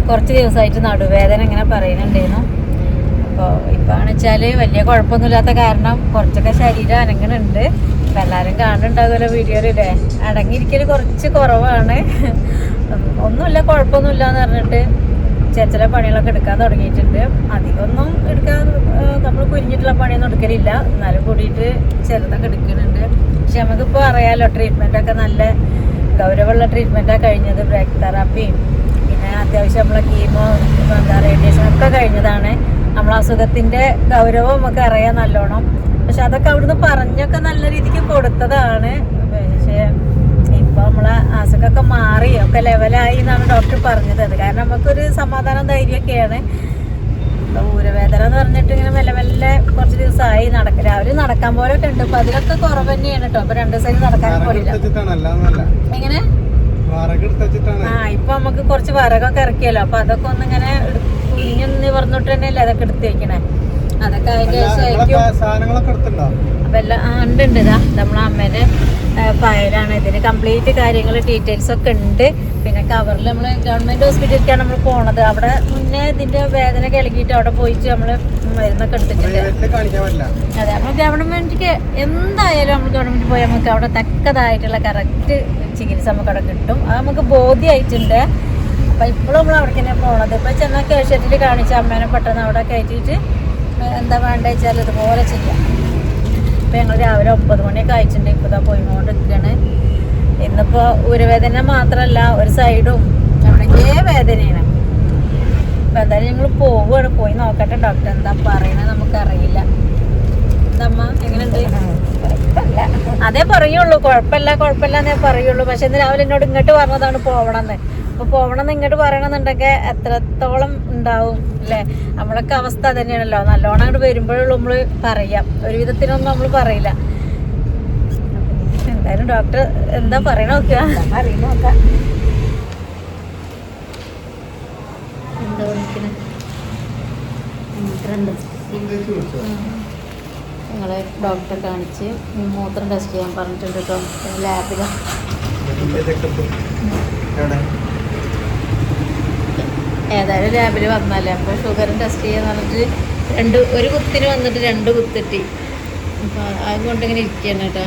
കുറച്ച് ദിവസമായിട്ട് നടുവേദന ഇങ്ങനെ പറയുന്നുണ്ടായിരുന്നു. അപ്പോൾ ഇപ്പോഴാണെന്ന് വെച്ചാൽ വലിയ കുഴപ്പമൊന്നുമില്ലാത്ത കാരണം കുറച്ചൊക്കെ ശരീരം അനങ്ങുന്നുണ്ട്. ഇപ്പം എല്ലാവരും കാണുന്നുണ്ടാകുമല്ലോ വീഡിയോയിലല്ലേ. അടങ്ങിയിരിക്കൽ കുറച്ച് കുറവാണ്. ഒന്നുമില്ല, കുഴപ്പമൊന്നുമില്ല എന്ന് പറഞ്ഞിട്ട് ചില പണികളൊക്കെ എടുക്കാൻ തുടങ്ങിയിട്ടുണ്ട്. അധികമൊന്നും എടുക്കാൻ നമ്മൾ കുരിഞ്ഞിട്ടുള്ള പണിയൊന്നും എടുക്കലില്ല, എന്നാലും കൂടിയിട്ട് ചിലതൊക്കെ എടുക്കുന്നുണ്ട്. പക്ഷെ നമുക്കിപ്പോൾ അറിയാമല്ലോ, ട്രീറ്റ്മെൻറ്റൊക്കെ നല്ല ഗൗരവമുള്ള ട്രീറ്റ്മെൻറ്റാണ് കഴിഞ്ഞത്. ബ്രേക്ക് തെറാപ്പിയും പിന്നെ അത്യാവശ്യം നമ്മളെ കീമോ റേഡിയേഷനൊക്കെ കഴിഞ്ഞതാണ്. നമ്മളെ അസുഖത്തിൻ്റെ ഗൗരവം നമുക്ക് അറിയാം നല്ലോണം. പക്ഷെ അതൊക്കെ അവിടുന്ന് പറഞ്ഞൊക്കെ നല്ല രീതിക്ക് കൊടുത്തതാണ്. പക്ഷേ ഇപ്പോൾ നമ്മളെ അസുഖമൊക്കെ മാറി ഒക്കെ ലെവലായി എന്നാണ് ഡോക്ടർ പറഞ്ഞത്. അത് കാരണം നമുക്കൊരു സമാധാനം ധൈര്യമൊക്കെയാണ്. ഊരവേദന എന്ന് പറഞ്ഞിട്ട് ഇങ്ങനെ മെല്ലെ മെല്ലെ കുറച്ച് ദിവസമായി രാവിലെ നടക്കാൻ പോലൊക്കെ ഉണ്ട്. അപ്പൊ അതിലൊക്കെ കുറവ് തന്നെയാണ് കേട്ടോ. അപ്പൊ 2 ദിവസം നടക്കാൻ പോലില്ല. എങ്ങനെ ഇപ്പൊ നമുക്ക് കുറച്ച് വറകൊക്കെ ഇറക്കിയല്ലോ. അപ്പൊ അതൊക്കെ ഒന്നിങ്ങനെ കുഞ്ഞൊന്ന് പറഞ്ഞിട്ട് തന്നെയല്ലേ അതൊക്കെ എടുത്ത് വെക്കണേ. അതൊക്കെ അതിന്റെ ശേഷം അപ്പൊ എല്ലാം ഉണ്ട്. ഇതാ നമ്മളെ അമ്മേന്റെ ഫയലാണ്. ഇതിന് കംപ്ലീറ്റ് കാര്യങ്ങൾ ഡീറ്റെയിൽസ് ഒക്കെ ഉണ്ട്. പിന്നെ കവറിൽ നമ്മൾ ഗവൺമെന്റ് ഹോസ്പിറ്റലിലേക്കാണ് നമ്മൾ പോണത്. അവിടെ മുന്നേ ഇതിന്റെ വേദന കിളകിയിട്ട് അവിടെ പോയിട്ട് നമ്മൾ മരുന്നൊക്കെ എടുത്തിട്ടുണ്ട്. അതെ, നമ്മൾ ഗവൺമെന്റിക്ക് എന്തായാലും നമ്മൾ ഗവൺമെന്റ് പോയാൽ നമുക്ക് അവിടെ തക്കതായിട്ടുള്ള കറക്റ്റ് ചികിത്സ നമുക്ക് അവിടെ കിട്ടും. അത് നമുക്ക് ബോധ്യമായിട്ടുണ്ട്. അപ്പൊ ഇപ്പോഴും നമ്മൾ അവിടെ തന്നെ പോണത്. ഇപ്പൊ ചെന്നാൽ കേശട്ടിൽ കാണിച്ച അമ്മേനെ പെട്ടെന്ന് അവിടെ കയറ്റിയിട്ട് എന്താ വേണ്ട വെച്ചാൽ ഇതുപോലെ ചെയ്യാം. ഇപ്പം ഞങ്ങൾ രാവിലെ 9 മണിയൊക്കെ അയച്ചിട്ടുണ്ട്. ഇപ്പോൾ ഇതാ പോയിക്കൊണ്ടിരിക്കുകയാണ്. ഇന്നിപ്പോൾ ഊരവേദന മാത്രമല്ല, ഒരു സൈഡും എവിടെയൊക്കെ വേദനയാണ്. അപ്പം എന്തായാലും ഞങ്ങൾ പോവുകയാണ്. പോയി നോക്കട്ടെ ഡോക്ടർ എന്താ പറയുന്നത് നമുക്കറിയില്ല. എന്തമ്മ എങ്ങനെയുണ്ട്? അതേ പറയുള്ളൂ, കുഴപ്പമില്ല എന്നേ പറയുള്ളൂ. പക്ഷെ ഇന്ന് രാവിലെ എന്നോട് ഇങ്ങോട്ട് പറഞ്ഞതാണ് പോവണമെന്ന്. അപ്പോൾ പോവണമെന്ന് ഇങ്ങോട്ട് പറയണമെന്നുണ്ടെങ്കിൽ എത്രത്തോളം ഉണ്ടാവും അല്ലേ? നമ്മളൊക്കെ അവസ്ഥ തന്നെയാണല്ലോ. നല്ലോണം അങ്ങോട്ട് വരുമ്പോഴുള്ളൂ നമ്മൾ പറയാം, ഒരു വിധത്തിനൊന്നും നമ്മൾ പറയില്ല. എന്തായാലും ഡോക്ടർ എന്താ പറയണ നോക്കുക. എന്താ വിളിക്കണേ? ഞങ്ങളെ ഡോക്ടറെ കാണിച്ച് മൂത്രം ടെസ്റ്റ് ചെയ്യാൻ പറഞ്ഞിട്ടുണ്ട് കേട്ടോ, ലാബിൽ. ഏതായാലും ലാബിൽ വന്നാലേ അപ്പോൾ ഷുഗറും ടെസ്റ്റ് ചെയ്യാന്ന് പറഞ്ഞിട്ട് ഒരു കുത്തിന് വന്നിട്ട് 2 കുത്തിട്ടി. അപ്പോൾ അതുകൊണ്ട് ഇങ്ങനെ ഇരിക്കുകയാണ് കേട്ടോ.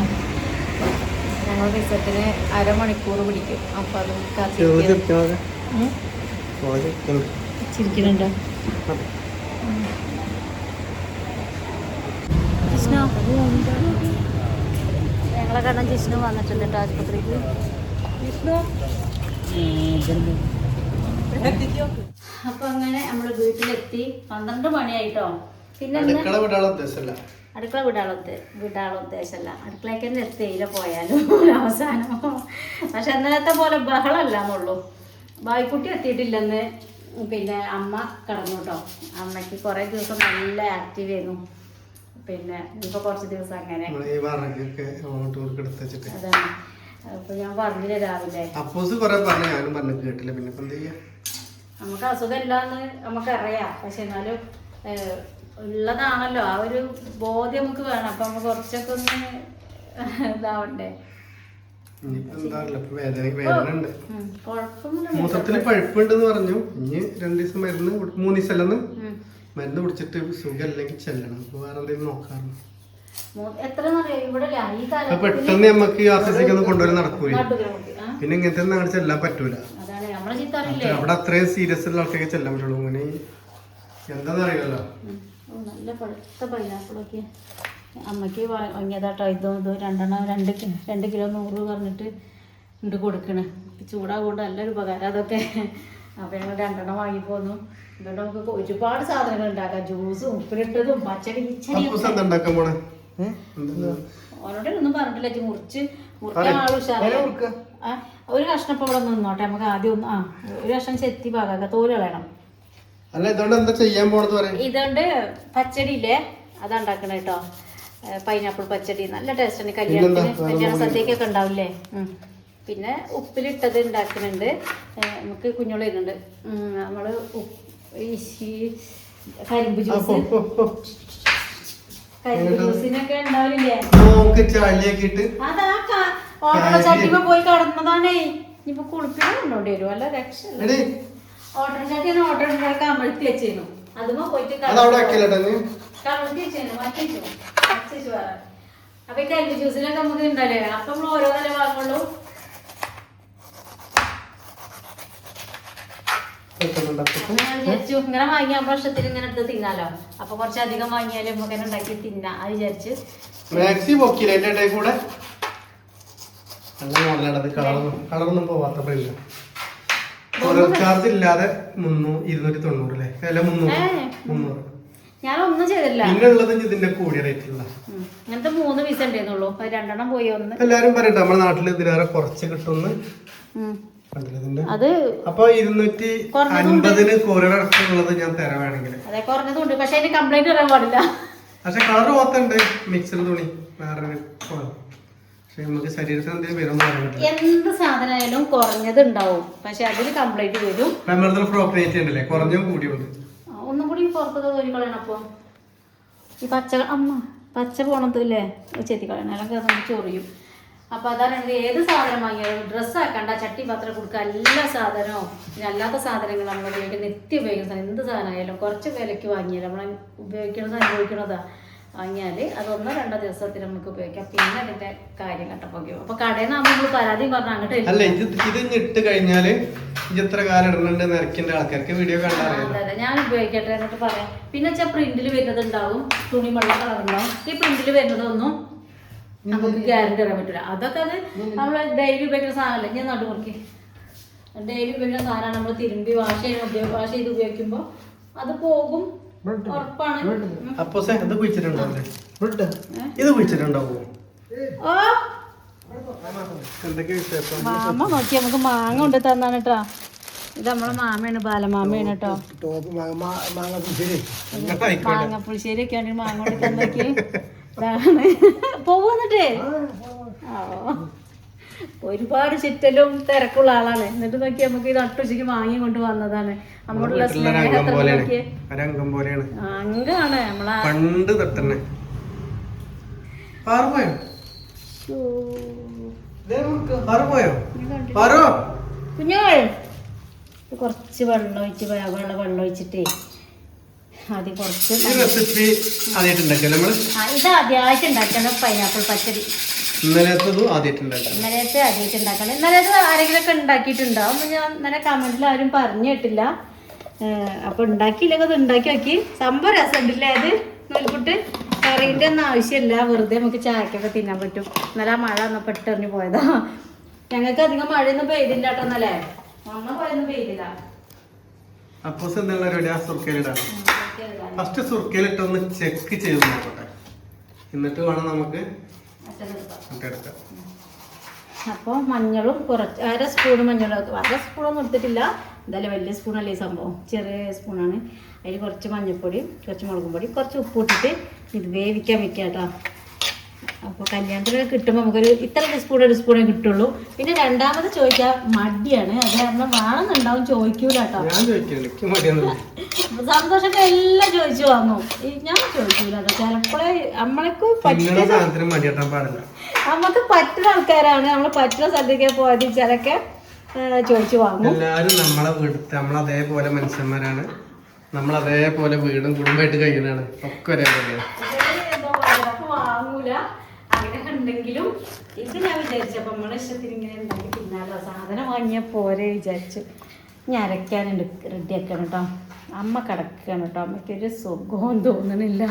ഞങ്ങൾ റിസൾട്ടിന് അരമണിക്കൂർ പിടിക്കും. അപ്പം അത് ചിരിക്കുന്നുണ്ടോ? ജിഷ്ണു, ഞങ്ങളെ കാരണം ജിഷ്ണു വന്നിട്ടുണ്ട് കേട്ടോ ആശുപത്രിക്ക്. ജിഷ്ണു അപ്പൊ അങ്ങനെ നമ്മള് വീട്ടിലെത്തി. 12 മണിയായിട്ടോ. പിന്നെ അടുക്കള വിടാനുള്ള ഉദ്ദേശമല്ല, അടുക്കളയ്ക്ക് തന്നെ എത്തിയില്ല പോയാലും അവസാനം. പക്ഷെ ഇന്നലത്തെ പോലെ ബഹളമല്ല എന്നുള്ളൂ. ബായിക്കുട്ടി എത്തിയിട്ടില്ലെന്ന്. പിന്നെ അമ്മ കിടന്നു കേട്ടോ. അമ്മയ്ക്ക് കുറേ ദിവസം നല്ല ആക്റ്റീവ് ആയിരുന്നു. പിന്നെ ഇപ്പൊ കുറച്ച് ദിവസം അങ്ങനെ അതാണ്. അപ്പൊ ഞാൻ പറഞ്ഞില്ല രാവിലെ നമുക്ക് അസുഖമില്ലാന്ന് നമുക്കറിയാം. പക്ഷെ എന്നാലും ഉള്ളതാണല്ലോ, ആ ഒരു ബോധ്യം നമുക്ക് വേണം. അപ്പൊ നമുക്ക് കുറച്ചൊക്കെ ഒന്ന് ഇതാവണ്ടേ. മൂത്രത്തില് പഴുപ്പുണ്ടെന്ന് പറഞ്ഞു. ഇനി 2 ദിവസം മരുന്ന് 3 ദിവസം മരുന്ന് കുടിച്ചിട്ട് സുഖം അല്ലെങ്കിൽ ചെല്ലണം. അപ്പൊ വേറെ എന്തെങ്കിലും നോക്കാറുണ്ട്. പെട്ടെന്ന് നമുക്ക് ആശ്വസിക്കൊന്നും കൊണ്ടുവരാൻ നടക്കൂല. പിന്നെ ഇങ്ങനത്തെ ഒന്നും അങ്ങനെ ചെല്ലാൻ പറ്റൂല. അവിടെ അത്രയും സീരിയസ് ഉള്ള ആൾക്കൊക്കെ ചെല്ലാൻ പറ്റുള്ളൂ. അങ്ങനെ എന്താന്ന് അറിയില്ലല്ലോ. നല്ല പഴുത്ത പൈനാപ്പിളൊക്കെ അമ്മയ്ക്ക് വാങ്ങിയതാട്ടോ. ഇതും 2 കിലോ 100 പറഞ്ഞിട്ട് ഇണ്ട് കൊടുക്കണേ. ചൂടാകൊണ്ട് നല്ലൊരു ഉപകാരം അതൊക്കെ. അപ്പൊ ഞങ്ങൾ 2 വാങ്ങിപ്പോന്നു. ഇതുകൊണ്ട് നമുക്ക് ഒരുപാട് സാധനങ്ങൾ ഉണ്ടാക്കാം. ജ്യൂസും ഉപ്പിലിട്ടതും പച്ചടി ഓനോടൊന്നും പറഞ്ഞിട്ടില്ല. മുറിക്കാൻ ആളുഷാറ്. ഒരു കഷ്ണം ഇപ്പൊ ഇവിടെ നിന്നോട്ടെ. നമുക്ക് ആദ്യം ഒന്ന് ഒരു കഷ്ണം ചെത്തി പാകാക്ക, തോല് കളയണം. ഇതുകൊണ്ട് പച്ചടി ഇല്ലേ അതുണ്ടാക്കണ കേട്ടോ. പൈനാപ്പിൾ പച്ചടി നല്ല ടേസ്റ്റാണ്. കല്യാണ സദ്യക്കൊക്കെ ഉണ്ടാവില്ലേ. പിന്നെ ഉപ്പിലിട്ടത് ഉണ്ടാക്കുന്നുണ്ട്. നമുക്ക് കുഞ്ഞോള് വരുന്നുണ്ട്. നമ്മള് കരിമ്പ് ജ്യൂസിനൊക്കെ ഉണ്ടാവില്ലേ. അതാ ഓട്ടോ ചട്ടിമ പോയി കടന്നതാണേ. ഇനിയിപ്പൊ കുളിപ്പിക്കാൻ കൊണ്ടോണ്ടി വരും. അല്ല രക്ഷ ഓട്ടർ ചട്ടിയാണ് ഓട്ടർ കമഴ്ത്തി വെച്ചിരുന്നു അതുമ്പോ പോയിട്ട് കമഴ്ത്തി വെച്ചു മാറ്റി വെച്ചു വേറെ അപ്പൊ ഈ കല്ല് ജ്യൂസിലൊക്കെ നമുക്ക് ഉണ്ടല്ലേ അപ്പൊ നമ്മൾ ഓരോ തരം വാങ്ങുള്ളൂ. വിചാരിച്ചു ഇങ്ങനെ വാങ്ങിയ വർഷത്തിൽ ഇങ്ങനെ എടുത്ത് തിന്നാലോ അപ്പൊ കുറച്ചധികം വാങ്ങിയാലും നമുക്ക് തന്നെ ഉണ്ടാക്കി തിന്നാ അത് വിചാരിച്ച് കളറൊന്നും പോവാത്ത പ്രിന്റ് ചാർജ് ഇല്ലാതെ 290 അല്ലേ അല്ല 300 ഞാനൊന്നും ചെയ്തില്ല. പിന്നെ ഉള്ളത് ഇതിന്റെ കൂടിയ റേറ്റിലുള്ള ഇങ്ങനത്തെ 3 പീസ് ഉണ്ടായിരുന്നുള്ളൂ 2 പോയി ഒന്ന്. എല്ലാരും പറയട്ടെ നമ്മുടെ നാട്ടിൽ ഇതിലേറെ കുറച്ച് കിട്ടുന്നു. അത് അപ്പൊ 250 കൊറിയർ അടക്കമുള്ളത് ഞാൻ തരാൻ വേണമെങ്കിൽ അതെ കുറഞ്ഞതുണ്ട്. പക്ഷെ അതിന് കംപ്ലൈന്റ് പറയാൻ പാടില്ല. പക്ഷെ കളർ പോത്തുണ്ട് മിക്സഡ് തുണി വേറെ പക്ഷെ നമുക്ക് ശരീരത്തിന് എന്തെങ്കിലും വരുമെന്ന് പറയാൻ പറ്റില്ല. എന്ത് സാധനമായാലും കുറഞ്ഞത് ഉണ്ടാവും പക്ഷെ അതിന് കംപ്ലൈന്റ് വരും. പ്രോപ്പറേറ്റ് ഉണ്ടല്ലേ കുറഞ്ഞും കൂടിയുണ്ട്. ഒന്നും കൂടി പുറത്തത് തൊലിക്കളയണം. അപ്പൊ ഈ പച്ച പോണത്തില്ലേ ചെത്തിക്കളയണം അല്ലെങ്കിൽ അതൊന്ന് ചൊറിയും. അപ്പൊ അതാണ് ഏത് സാധനം വാങ്ങിയാലും ഡ്രസ്സ് ആക്കണ്ട ചട്ടി പാത്രം കൊടുക്കുക എല്ലാ സാധനവും പിന്നെ അല്ലാത്ത സാധനങ്ങൾ നമ്മൾ ഉപയോഗിക്കുന്ന നിത്യം ഉപയോഗിക്കുന്ന സാധനം എന്ത് സാധനമായാലും കുറച്ച് വിലയ്ക്ക് വാങ്ങിയാൽ നമ്മൾ ഉപയോഗിക്കണത് അനുഭവിക്കണതാ വാങ്ങിയാല് അതൊന്നോ 2 ദിവസത്തിന് നമുക്ക് ഉപയോഗിക്കാം. പിന്നെ അതിന്റെ കാര്യം കട്ടപ്പോക്കി അപ്പൊ കടയിൽ നിന്ന് നമ്മൾ പരാതി പറഞ്ഞ അങ്ങോട്ട് ഇത് ഇട്ട് കഴിഞ്ഞാല് എത്ര കാലം ഇടുന്നുണ്ട് നിരക്കിന്റെ ആൾക്കാർക്ക് വീഡിയോ കണ്ടാൽ അതെ ഞാൻ ഉപയോഗിക്കട്ടെ എന്നിട്ട് പറയാം. പിന്നെ വെച്ചാൽ പ്രിന്റിൽ വരുന്നത് ഉണ്ടാവും തുണി വെള്ള കളർ ഉണ്ടാവും. ഈ പ്രിന്റിൽ വരുന്നതൊന്നും നമുക്ക് ഗ്യാരണ്ടി പറയാൻ പറ്റില്ല. അതൊക്കെ അത് നമ്മൾ ഡെയിലി ഉപയോഗിക്കുന്ന സാധനമല്ല. ഞാൻ നടുമുറുക്കി ഡെയിലി ഉപയോഗിക്കുന്ന സാധനമാണ്. നമ്മൾ തിരുമ്പി വാഷ് ചെയ്ത് ഉപയോഗിക്കുമ്പോൾ അത് പോകും ഉറപ്പാണ്. മാമ നോക്കി നമുക്ക് മാങ്ങ കൊണ്ട് തന്നാണ് കേട്ടോ. ഇത് നമ്മളെ മാമയാണ് ബാലമാമയാണ് കേട്ടോ. മാങ്ങപ്പുളിശ്ശേരി ഒക്കെ ആണെങ്കിൽ മാങ്ങ കൊണ്ട് തന്നോക്കി ഇതാണ് പോവന്നിട്ടേ. ഒരുപാട് ചുറ്റലും തിരക്കുള്ള ആളാണ്. എന്നിട്ട് നോക്കി നമുക്ക് ഇത് നട്ടുച്ചയ്ക്ക് വാങ്ങി കൊണ്ട് വന്നതാണ്. നമ്മളുള്ള അങ്കാണ് നമ്മളെ പണ്ട് തൊട്ടന്നെ. കുഞ്ഞോൾ കുറച്ച് വെള്ളം ഒഴിച്ചിട്ടേ ആദ്യം കുറച്ച് ഇത് ആദ്യമായിട്ട് ഉണ്ടാക്കണം. പൈനാപ്പിൾ പച്ചടി ഇന്നലത്തെ ആദ്യമായിട്ട് ഉണ്ടാക്കണം. ഇന്നലത്തെ ആരെങ്കിലും ഒക്കെ ഉണ്ടാക്കിയിട്ടുണ്ടാവും. ഞാൻ ഇന്നലെ കമന്റിൽ ആരും പറഞ്ഞു കേട്ടില്ല. അപ്പൊ ഉണ്ടാക്കിയില്ലെങ്കിൽ അത് ഉണ്ടാക്കി നോക്കി. സംഭവം രസമുണ്ടല്ലേ അത് നൂൽപുട്ട്. കറീൻ്റെ ഒന്നും ആവശ്യമില്ല. വെറുതെ നമുക്ക് ചായക്കൊക്കെ തിന്നാൻ പറ്റും. ഇന്നലെ മഴ വന്നപ്പോൾ ഇട്ടെറിഞ്ഞ് പോയതാ. ഞങ്ങൾക്ക് അധികം മഴയൊന്നും പെയ്തില്ല കേട്ടോ. ഇന്നലെ മഴയൊന്നും പെയ്തില്ല. ഫസ്റ്റ് സുർക്കയിലിട്ടൊന്ന് ചെക്ക് ചെയ്ത് നോക്കട്ടെ എന്നിട്ട് വേണം നമുക്ക്. അപ്പോൾ മഞ്ഞളും കുറച്ച് 1 സ്പൂൺ മഞ്ഞളൊക്കെ 1 സ്പൂണൊന്നും എടുത്തിട്ടില്ല. എന്തായാലും വലിയ സ്പൂണല്ലേ ഈ സംഭവം, ചെറിയ സ്പൂണാണ്. അതിൽ കുറച്ച് മഞ്ഞൾപ്പൊടി, കുറച്ച് മുളകും പൊടി, കുറച്ച് ഉപ്പ് ഇട്ടിട്ട് ഇത് വേവിക്കാൻ വെക്കാം കേട്ടോ. അപ്പോൾ കല്യാണത്തിന് കിട്ടുമ്പോൾ നമുക്കൊരു ഇത്ര ഒരു സ്പൂണേ കിട്ടുള്ളൂ. പിന്നെ രണ്ടാമത് ചോദിക്കാൻ മടിയാണ്. അത് കാരണം വേണമെന്നുണ്ടാവും ചോദിക്കൂല കേട്ടോ. സന്തോഷമൊക്കെ എല്ലാം ചോദിച്ചു വാങ്ങും. ഞാൻ ചോദിക്കൂല കേട്ടോ. ചിലപ്പോഴേ നമ്മൾക്ക് നമുക്ക് പറ്റുന്ന ആൾക്കാരാണ്. നമ്മൾ പറ്റുന്ന സ്ഥലത്തേക്ക് പോയത് ചിലക്കെ ചോദിച്ചു വാങ്ങും. എല്ലാവരും നമ്മളെ വീട്ടിൽ നമ്മളതേപോലെ മനുഷ്യന്മാരാണ്. നമ്മളതേപോലെ വീടും കുടുംബമായിട്ട് കഴിയുന്നതാണ്. ഒക്കെ ഒരേപോലെയാണ്. വാങ്ങൂല അങ്ങനെ ഉണ്ടെങ്കിലും ഇത് ഞാൻ വിചാരിച്ചപ്പോൾ നമ്മളെ ഇഷ്ടത്തിന് ഇങ്ങനെ ഉണ്ടാക്കി തിന്നാലോ. സാധനം വാങ്ങിയാൽ പോരെ വിചാരിച്ചു. ഞാൻ അരയ്ക്കാനുണ്ട്, റെഡിയാക്കണം കേട്ടോ. അമ്മ കിടക്കുകയാണ് കേട്ടോ. അമ്മയ്ക്കൊരു സുഖവും തോന്നണില്ല.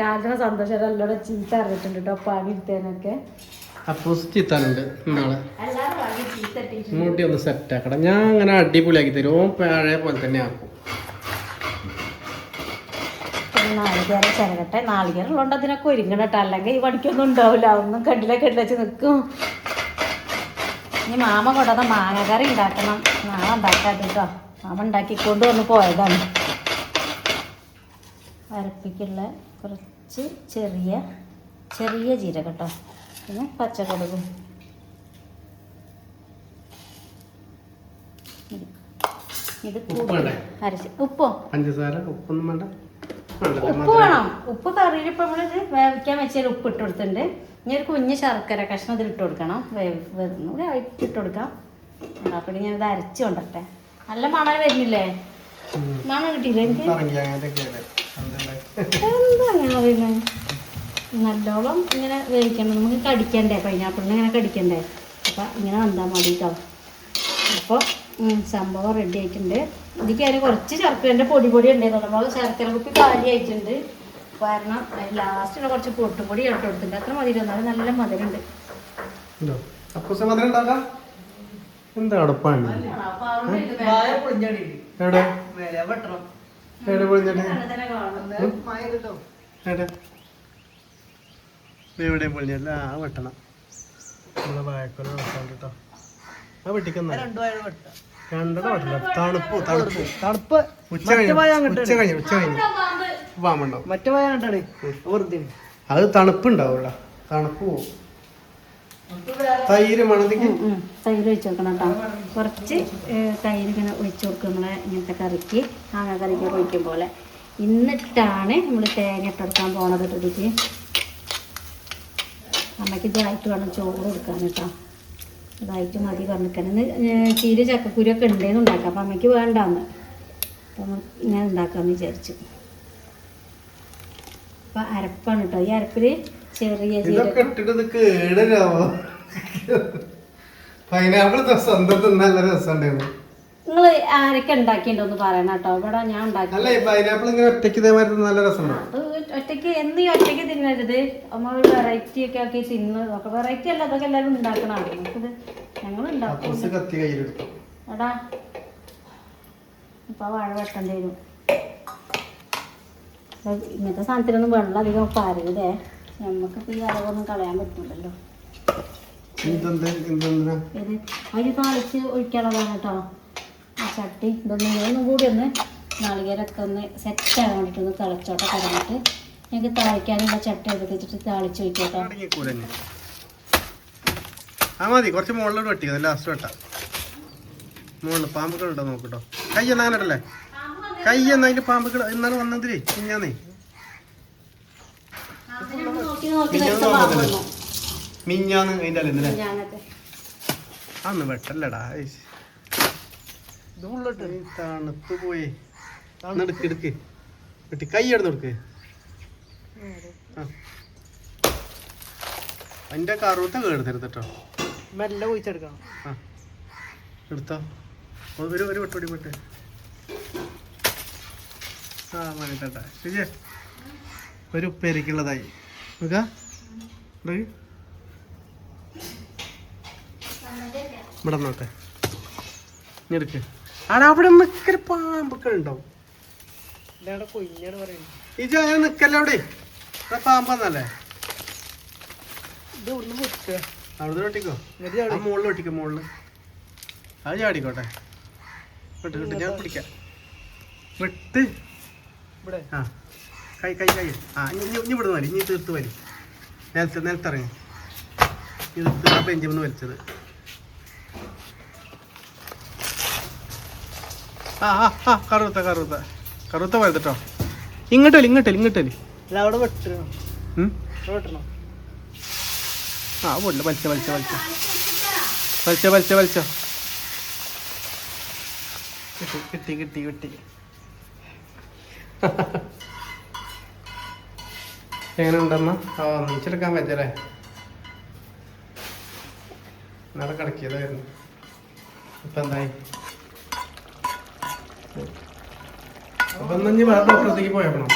രാത്രി സന്തോഷം എല്ലാവരും ചീത്ത അറിഞ്ഞിട്ടുണ്ട് കേട്ടോ. പണി എടുത്തേനൊക്കെ എല്ലാവരും വാങ്ങി ചീത്ത ഇട്ടിട്ടുണ്ട്. ഞാൻ അങ്ങനെ അടിപൊളിയാക്കി തരും. പഴയ പോലെ തന്നെ ആക്കും. നാളികേരം ചിരകട്ടെ. നാളികേരം ഉള്ളതുകൊണ്ട് അതിനൊക്കെ ഒരുങ്ങണം കേട്ടോ. അല്ലെങ്കിൽ ഈ പണിക്കൊന്നും ഉണ്ടാവില്ല. ഒന്നും കണ്ടിലൊക്കെ വെച്ച് നിൽക്കും. ഇനി മാമ കൊണ്ടുവന്ന മാങ്ങക്കറി ഉണ്ടാക്കണം. നാളെ ഉണ്ടാക്കാം കേട്ടോ. മാമ ഉണ്ടാക്കിക്കൊണ്ട് വന്ന് പോയതാണ്. അരപ്പിക്കുള്ള കുറച്ച് ചെറിയ ജീരകം കേട്ടോ. പിന്നെ പച്ചക്കടുകും ഇത് അരച്ച് ഉപ്പോ പഞ്ചസാര ഉപ്പൊന്നും വേണ്ട. ഉപ്പ് വേണം. ഉപ്പ് കറിയിൽ ഇപ്പം നമ്മളിത് വേവിക്കാൻ വെച്ചാൽ ഉപ്പ് ഇട്ട് കൊടുത്തിട്ടുണ്ട്. ഇനി ഒരു കുഞ്ഞ് ശർക്കര കഷ്ണം ഇതിൽ ഇട്ട് കൊടുക്കണം. കൂടെ ഇട്ട് കൊടുക്കാം. അപ്പം ഞാനിത് അരച്ച് കൊണ്ടട്ടെ. നല്ല മണം വരുന്നില്ലേ? മണം കിട്ടിയില്ലേ എനിക്ക്? എന്താ അങ്ങനെ പറയുന്നത്? നല്ലോണം ഇങ്ങനെ വേവിക്കണം. നമുക്ക് കടിക്കണ്ടേ, പൈനാപ്പിളിനെ ഇങ്ങനെ കടിക്കണ്ടേ. അപ്പം ഇങ്ങനെ വന്നാൽ മതി കേട്ടോ. അപ്പോൾ സംഭവം റെഡി ആയിട്ടുണ്ട്. ഇതിക്ക് അതിന് കുറച്ച് ശർക്കരൻ്റെ പൊടി ഉണ്ടായിരുന്നു. നമ്മൾ ശർക്കര കുപ്പി കാലിയായിട്ടുണ്ട്. കാരണം ലാസ്റ്റിൽ കുറച്ച് പൊട്ടുപൊടി ഇട്ട് കൊടുത്തിട്ടുണ്ട്. അത്ര മതി തന്നാലും നല്ല മധുരമുണ്ട്. എന്താ അവിടെ പണി? എവിടെ പൊളിഞ്ഞല്ല? ആ വെട്ടണം. നമ്മളെ വാഴക്കൊല വെട്ടാൻ കേട്ടോ. ആ വെട്ടിക്കുന്ന രണ്ടെണ്ണം വെട്ടില്ല. തണുപ്പ് തണുപ്പ് തണുപ്പ്. ഉച്ച കഴിഞ്ഞ് പാമ്പുണ്ടാവും. മറ്റേ വായ കണ്ടാണ് അത് തണുപ്പുണ്ടാവുള്ള. തണുപ്പ് പോവും. തൈര് മണതിക്ക് തൈര് ഒഴിച്ച് കൊടുക്കണം കേട്ടോ. കുറച്ച് തൈര് ഇങ്ങനെ ഒഴിച്ച് കൊടുക്കും നമ്മളെ ഇങ്ങനത്തെ കറിക്ക്, മാങ്ങ കറിക്കൊക്കെ ഒഴിക്കും പോലെ. എന്നിട്ടാണ് നമ്മൾ തേങ്ങ ഇട്ടെടുക്കാൻ പോണത്. ഇതിലേക്ക് അമ്മയ്ക്ക് ഇതായിട്ട് വേണം ചോറ് കൊടുക്കാൻ കേട്ടോ. ഇതായിട്ട് മതി പറഞ്ഞിരിക്കണം. ചീര ചക്കക്കുരിയൊക്കെ ഉണ്ടേന്ന് ഉണ്ടാക്കാം. അപ്പം അമ്മയ്ക്ക് വേണ്ടാന്ന്. അപ്പം ഇങ്ങനെ ഉണ്ടാക്കാമെന്ന് വിചാരിച്ചു. അപ്പം അരപ്പാണ് കേട്ടോ. ഈ അരപ്പിൽ ചെറിയ പൈനാപ്പിൾ സ്വന്തം നല്ല രസമുണ്ടായിരുന്നു. നിങ്ങൾ ആരൊക്കെ ഉണ്ടാക്കിയിട്ടുണ്ടോന്ന് പറയണം കേട്ടോ. ഇവിടെ ഞാൻ ഉണ്ടാക്കി. അല്ല, പൈനാപ്പിൾ ഇങ്ങനെ ഒറ്റയ്ക്ക് ഇതേമാതിരി നല്ല രസമുണ്ടോ? ഒറ്റയ്ക്ക് എന്നീ ഒറ്റയ്ക്ക് തിന്നരുത്. നമ്മൾ വെറൈറ്റി ഒക്കെ ആക്കി തിന്ന് നോക്കാം. വെറൈറ്റി അല്ല, അതൊക്കെ എല്ലാവരും ഉണ്ടാക്കണമാണ്. നമുക്കിത് ഞങ്ങൾ ഉണ്ടാക്കും. കത്തി കയ്യിലെടുത്തു എടാ ഇപ്പൊ വാഴ വെട്ടേണ്ടി വരും. ഇങ്ങനത്തെ സാധനത്തിനൊന്നും വെള്ളം അധികം പാരരുതേ. നമുക്കിപ്പോൾ ഈ അളവൊന്നും കളയാൻ പറ്റില്ലല്ലോ. ഇത് അതിന് താളിച്ച് ഒഴിക്കാനുള്ളതാണ് കേട്ടോ. ആ ചട്ടി ഇതൊന്നും കൂടി ഒന്ന് നാളികേരൊക്കെ ഒന്ന് സെറ്റാകാൻ വേണ്ടിയിട്ടൊന്ന് തിളച്ചോട്ടെ. കടന്നിട്ട് ഞങ്ങൾക്ക് താളിക്കാനുള്ള ചട്ടി എടുത്തിട്ട് താളിച്ച് ഒഴിക്കോട്ടോ. ആ മതി. കുറച്ച് മുകളിലോട്ട് വെട്ടിയത് ലാസ്റ്റ് വെട്ടാം. മുകളിൽ പാമ്പുകൾ ഉണ്ടോ നോക്കട്ടോ. കൈ എന്നാങ്ങനല്ലേ? കൈ എന്നതിന്റെ പാമ്പുകൾ എന്നാണ് വന്നതിലേ കുഞ്ഞാന്നേ. മിഞ്ഞാന്ന് അതിന്റെ അല്ലേ അന്ന് വെട്ടല്ലടാ. തണുപ്പ് പോയി. എടുക്ക് എടുക്ക് വെട്ടി കൈ എടുത്ത് കൊടുക്ക്. അതിന്റെ കറുത്ത കേടുത്തരുത് കേട്ടോ. മെല്ലെ ഒഴിച്ചെടുക്കണം. ആ എടുത്തോ. ഒരു വെട്ടോടി പെട്ടെ. ആ മണിത്തട്ടാ ശരിയേ. ഒരു ഉപ്പേരിക്കുള്ളതായി ഇവിടെ നോട്ടെ. എടുക്ക്. ആടാ അവിടെ നിൽക്കൽ പാമ്പൊക്കെ ഉണ്ടാവും. ഇജ ഞാൻ നിക്കല്ലേ അവിടെ. പാമ്പന്നല്ലേ? അവിടെ ഒട്ടിക്കോ. മുകളിൽ ഒട്ടിക്കോ. മുകളിൽ അത് ചാടിക്കോട്ടെ. വിട്ട് കിട്ടും. ഞാൻ പിടിക്കാം. വിട്ട് ഇവിടെ. ആ കൈ കൈ കൈ. ആ ഇനി ഇവിടെ വലി. ഇനി തീർത്ത് വലി. നിലത്തിറങ്ങി. ഇത് ബെഞ്ചിമെന്ന് വലിച്ചത്. ആ കറുത്ത വലുതട്ടോ. ഇങ്ങോട്ടല്ലേ. അവിടെ വെട്ടണം. ആ പോട്ടില്ല. വലിച്ച കിട്ടി. എങ്ങനെ ഉണ്ടമ്മ? ആ ഒന്നിച്ചെടുക്കാൻ പറ്റല്ലേ? നാളെ കിടക്കിയതായിരുന്നു. ഇപ്പം എന്തായി? അപ്പൊ ഇനി വേറെ ഡോക്ടറത്തേക്ക് പോയേക്കണോ?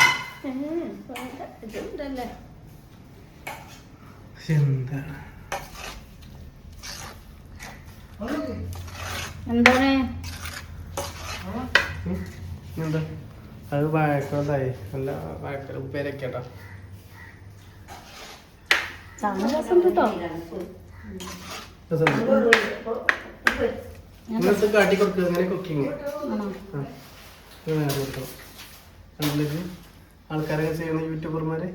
എന്താ അത് വാഴക്കോതായി. നല്ല വാഴക്കോല ഉപ്പേരൊക്കെ കേട്ടോ. കാട്ടി കൊടുക്കുക. അങ്ങനെ കുക്കിങ് ആൾക്കാരൊക്കെ ചെയ്യുന്ന യൂട്യൂബർമാരെ.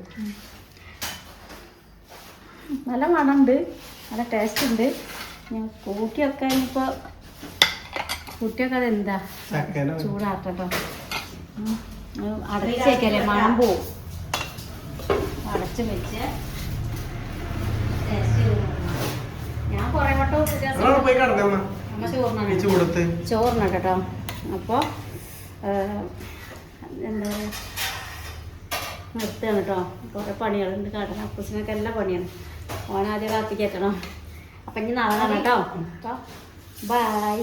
നല്ല മണമുണ്ട്, നല്ല ടേസ്റ്റ് ഉണ്ട്. ഞാൻ കൂട്ടിയൊക്കെ ഇനിയിപ്പോൾ കുട്ടിയൊക്കെ അതെന്താ ചൂടാക്കട്ടോ. അടച്ച് വെക്കല്ലേ, മണം പോവും. അടച്ച് വെച്ച് ഞാൻ കുറെ വട്ടം ചോറിന കേട്ടോ. അപ്പോൾ എന്താ നിർത്തുകയാണ് കേട്ടോ. കുറേ പണികളുണ്ട് കാട്ടണം. അപ്പൂസിനൊക്കെ എല്ലാ പണിയാണ്. ഓനാദ്യം കാത്തി കയറ്റണം. അപ്പം ഇനി നാളെ കാണാം കേട്ടോ. ബൈ.